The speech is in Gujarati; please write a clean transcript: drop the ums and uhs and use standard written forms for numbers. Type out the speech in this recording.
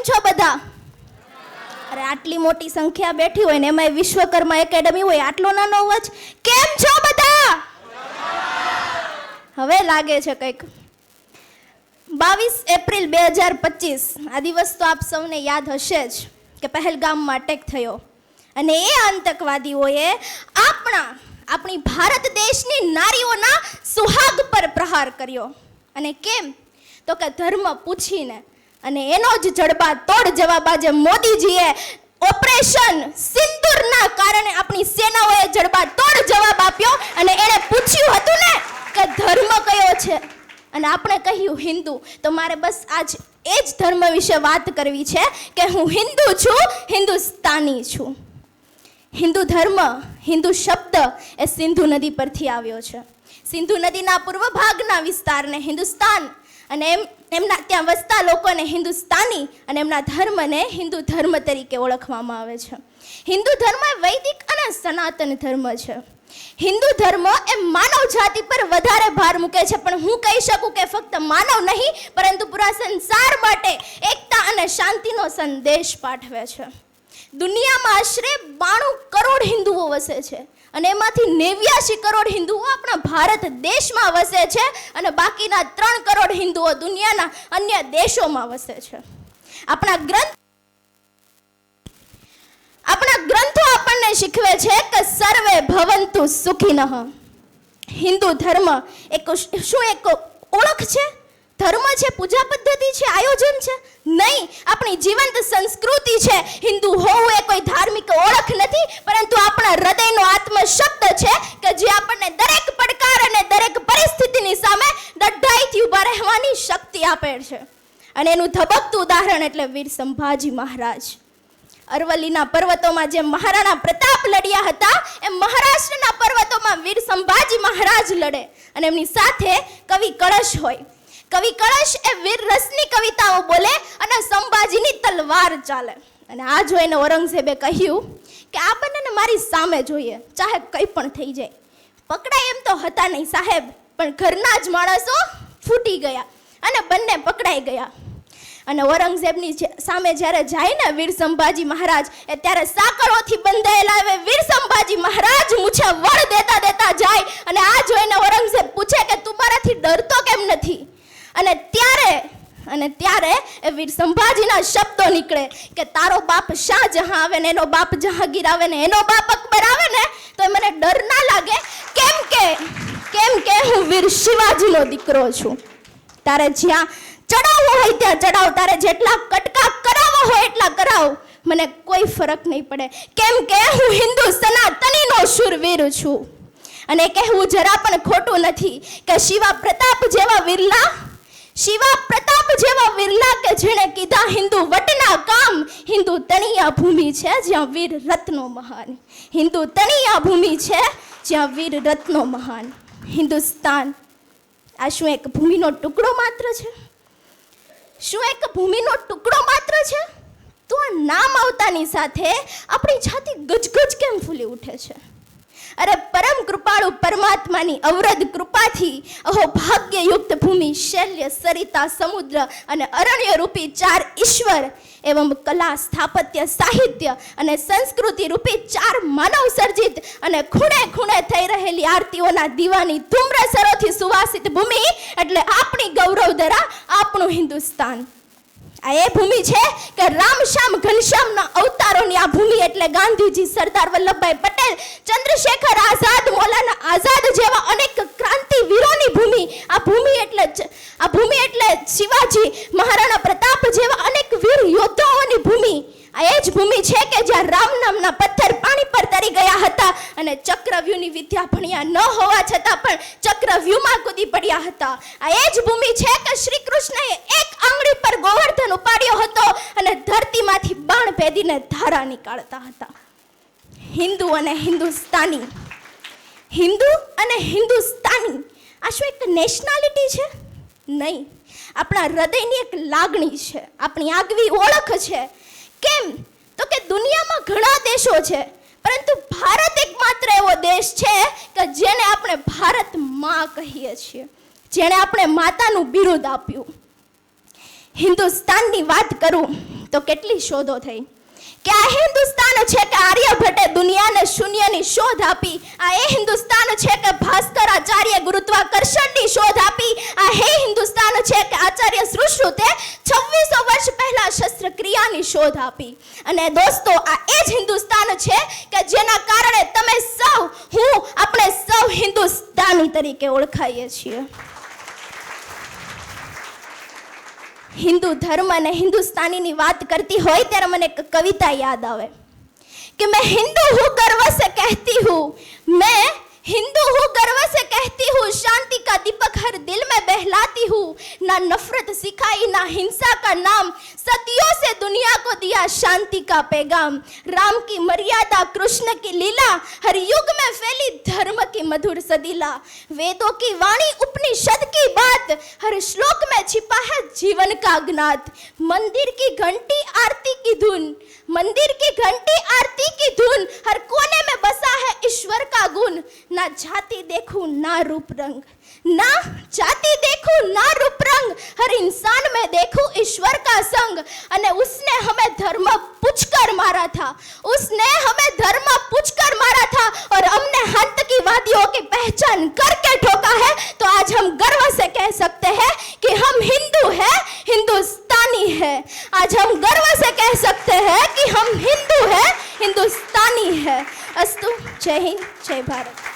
છો બધા? અરે આટલી મોટી સંખ્યા બેઠી હોય ને એમાં વિશ્વકર્મા એકેડમી હોય, આટલો નાનો અવાજ. કેમ છો બધા? હવે લાગે છે કંઈક. 22 એપ્રિલ 2025 આ દિવસ તો આપ સૌને યાદ હશે જ કે પહેલગામમાં અટેક થયો અને એ આતંકવાદીઓએ આપણી ભારત દેશની નારીઓના સુહાગ પર પ્રહાર કર્યો. અને કેમ તો કે ધર્મ પૂછીને, અને એનો જ જડબાતોડ જવાબ આજે મોદીજીએ ઓપરેશન સિંદૂરના કારણે આપણી સેનાઓએ જડબાતોડ જવાબ આપ્યો. અને એણે પૂછ્યું હતું ને કે ધર્મ કયો છે, અને આપણે કહ્યું હિન્દુ. તો મારે બસ આજ એ જ ધર્મ વિશે વાત કરવી છે કે હું હિન્દુ છું, હિન્દુસ્તાની છું. હિન્દુ ધર્મ, હિન્દુ શબ્દ એ સિંધુ નદી પરથી આવ્યો છે. સિંધુ નદીના પૂર્વ ભાગના વિસ્તારને હિન્દુસ્તાન અને એમના ત્યાં વસતા લોકોને હિન્દુસ્તાની અને એમના ધર્મને હિન્દુ ધર્મ તરીકે ઓળખવામાં આવે છે. હિન્દુ ધર્મ એ વૈદિક અને સનાતન ધર્મ છે. હિન્દુ ધર્મ એ માનવ જાતિ પર વધારે ભાર મૂકે છે, પણ હું કહી શકું કે ફક્ત માનવ નહીં પરંતુ પૂરા સંસાર માટે એકતા અને શાંતિનો સંદેશ પાઠવે છે. દુનિયામાં આશરે 92 કરોડ હિન્દુઓ વસે છે અને એમાંથી 89 કરોડ હિન્દુઓ આપણા ભારત દેશમાં વસે છે અને બાકીના 3 કરોડ હિન્દુઓ દુનિયાના અન્ય દેશોમાં વસે છે. આપણા ગ્રંથો આપણને શીખવે છે કે સર્વે ભવંતુ સુખિનઃ. હિન્દુ ધર્મ એક ઓળખ છે? ધર્મ છે? પૂજા પદ્ધતિ છે? આયોજન છે? નહીં, આપણી જીવંત સંસ્કૃતિ છે. હિન્દુ હોવું એ કોઈ ધાર્મિક ઓળખ નથી, પરંતુ આપણા હૃદયનો આત્મશબ્દ છે કે જે આપણને દરેક પડકાર અને દરેક પરિસ્થિતિની સામે દઢાઈથી ઊભા રહેવાની શક્તિ આપે છે. અને એનું ધબકતું ઉદાહરણ એટલે વીર સંભાજી મહારાજ. અરવલ્લીના પર્વતોમાં જે મહારાણા પ્રતાપ લડ્યા હતા, એમ મહારાષ્ટ્રના પર્વતોમાં વીર સંભાજી મહારાજ લડે અને એમની સાથે કવિ કળશ હોય. કવિ કળશ એ વીર રસની કવિતાઓ બોલે અને સંભાજીની તલવાર ચાલે. અને આ જોઈને ઔરંગઝેબે કહ્યું કે આ બંનેને મારી સામે જોઈએ, ચાહે કંઈ પણ થઈ જાય. પકડાય એમ તો હતા નહીં સાહેબ, પણ ઘરના જ માણસો ફૂટી ગયા અને બંને પકડાઈ ગયા. અને ઔરંગઝેબની સામે જ્યારે જાય ને વીર સંભાજી મહારાજ, એ ત્યારે સાંકળોથી બંધાયેલા હવે વીર સંભાજી મહારાજ મૂછે વળ દેતા દેતા જાય. અને આ જોઈને ઔરંગઝેબ પૂછે કે તું મારાથી ડરતો કેમ નથી? અને ત્યારે એ વીર સંભાજીના શબ્દો નીકળે કે તારો બાપ શાહજહાં આવે ને એનો બાપ જહાંગીર આવે ને એનો બાપ અકબર આવે ને તો મને ડર ના લાગે, કેમ કે હું વીર શિવાજીનો દીકરો છું. તારે જ્યાં ચડાવવો હોય ત્યાં ચડાવ, તારે જેટલા કટકા કરાવવા હોય એટલા કરાવ, મને કોઈ ફરક નહીં પડે, કેમ કે હું હિન્દુ સનાતનીનો શૂરવીર છું. અને કહેવું જરા પણ ખોટું નથી કે શિવા પ્રતાપ જેવા વિરલા કે જેણે કીધા હિન્દુ વટના કામ. હિન્દુ તણિયા ભૂમિ છે જ્યાં વીર રત્નો મહાન. હિન્દુ તણિયા ભૂમિ છે જ્યાં વીર રત્નો મહાન. હિન્દુસ્તાન આ શું એક ભૂમિનો ટુકડો માત્ર છે? શું એક ભૂમિનો ટુકડો માત્ર છે? તો આ નામ આવતાની સાથે આપણી છાતી ગજગજ કેમ ફૂલી ઉઠે છે? અરે પરમ કૃપાળુ પરમાત્માની અવરદ કૃપાથી અહો ભાગ્યયુક્ત ભૂમિ, શૈલ્ય, સરિતા, સમુદ્ર અને અરણ્ય રૂપી 4 ઈશ્વર એવં કલા, સ્થાપત્ય, સાહિત્ય અને સંસ્કૃતિ રૂપી 4 માનવ સર્જિત અને ખૂણે ખૂણે થઈ રહેલી આરતીઓના દીવાની ધૂમ્રસરોથી સુવાસિત ભૂમિ એટલે આપણી ગૌરવધરા, આપણું હિન્દુસ્તાન. આ એ ભૂમિ છે કે રામશ્યામ ઘનશ્યામના અવતારોની આ ભૂમિ એટલે ગાંધીજી, સરદાર વલ્લભભાઈ પટેલ, ચંદ્રશેખર આઝાદ, મૌલાના આઝાદ જેવા અનેક ક્રાંતિવીરોની ભૂમિ. આ ભૂમિ એટલે શિવાજી, મહારાણા પ્રતાપ જેવા અનેક વીર યોદ્ધાઓની ભૂમિ. આ એ જ ભૂમિ છે કે જ્યાં રામ નામના પથ્થર પાણી પર તરી ગયા હતા અને ચક્રવ્યૂહની વિદ્યા ભણ્યા ન હોવા છતાં પણ ચક્રવ્યૂહમાં કૂદી પડ્યા હતા. આ એ જ ભૂમિ છે કે શ્રી કૃષ્ણએ એક આંગળી પર ગોવર્ધન ઉપાડ્યો હતો અને ધરતીમાંથી બાણ ભેદીને ધારા નીકાળતા હતા. હિન્દુ અને હિન્દુસ્તાની આ શું એક નેશનાલિટી છે? નહીં, આપણા હૃદયની એક લાગણી છે, આપણી આગવી ઓળખ છે. કેમ તો કે દુનિયામાં ઘણા દેશો છે, પરંતુ ભારત એકમાત્ર એવો દેશ છે કે જેને આપણે ભારત માં કહીએ છીએ, જેણે આપણે માતાનું બિરુદ આપ્યું. હિન્દુસ્તાનની વાત કરું તો કેટલી શોધો થઈ કે આ હિન્દુસ્તાન છે કે આર્યભટ્ટે દુનિયાને શૂન્યની શોધ આપી. આ એ હિન્દુસ્તાન છે કે ભાસ્કરાચાર્ય ગુરુત્વાકર્ષણની શોધ આપી. આ હે હિન્દુસ્તાન છે કે આચાર્ય સુશ્રુતે 2600 વર્ષ પહેલા શસ્ત્રક્રિયાની શોધ આપી. અને દોસ્તો, આ એ જ હિન્દુસ્તાન છે કે જેના કારણે તમે સૌ, આપણે સૌ હિન્દુસ્તાની તરીકે ઓળખાઈએ છીએ. હિન્દુ ધર્મ અને હિન્દુસ્તાનીની વાત કરતી હોય ત્યારે મને એક કવિતા યાદ આવે कि मैं हिंदू हूँ गर्व से कहती हूँ, मैं हिंदू हूँ गर्व से कहती हूँ, शांति का दीपक हर दिल में बहलाती हूँ, ना नफरत सिखाई ना हिंसा का नाम, सदियों से दुनिया को दिया शांति का पैगाम, राम की मर्यादा कृष्ण की लीला, हर युग में फैली धर्म की मधुर सदीला, वेदों की वाणी उपनिषद की बात, हर श्लोक में छिपा है जीवन का ज्ञात, मंदिर की घंटी आरती की धुन, मंदिर की घंटी आरती की धुन, हर कोने में बसा है ईश्वर का गुण, ना जाति देखूं ना रूप रंग, ना जाति देखूं ना रूप रंग, हर इंसान में देखूं ईश्वर का संग. અને उसने हमें धर्म पूछकर मारा था, उसने हमें धर्म पूछकर मारा था और हमने आतंकवादियों की पहचान करके ठोका है. तो आज हम गर्व से कह सकते हैं कि हम हिंदू हैं, हिंदुस्तानी हैं. आज हम गर्व से कह सकते हैं कि हम हिंदू हैं, हिंदुस्तानी हैं. अस्तु. जय हिंद, जय भारत.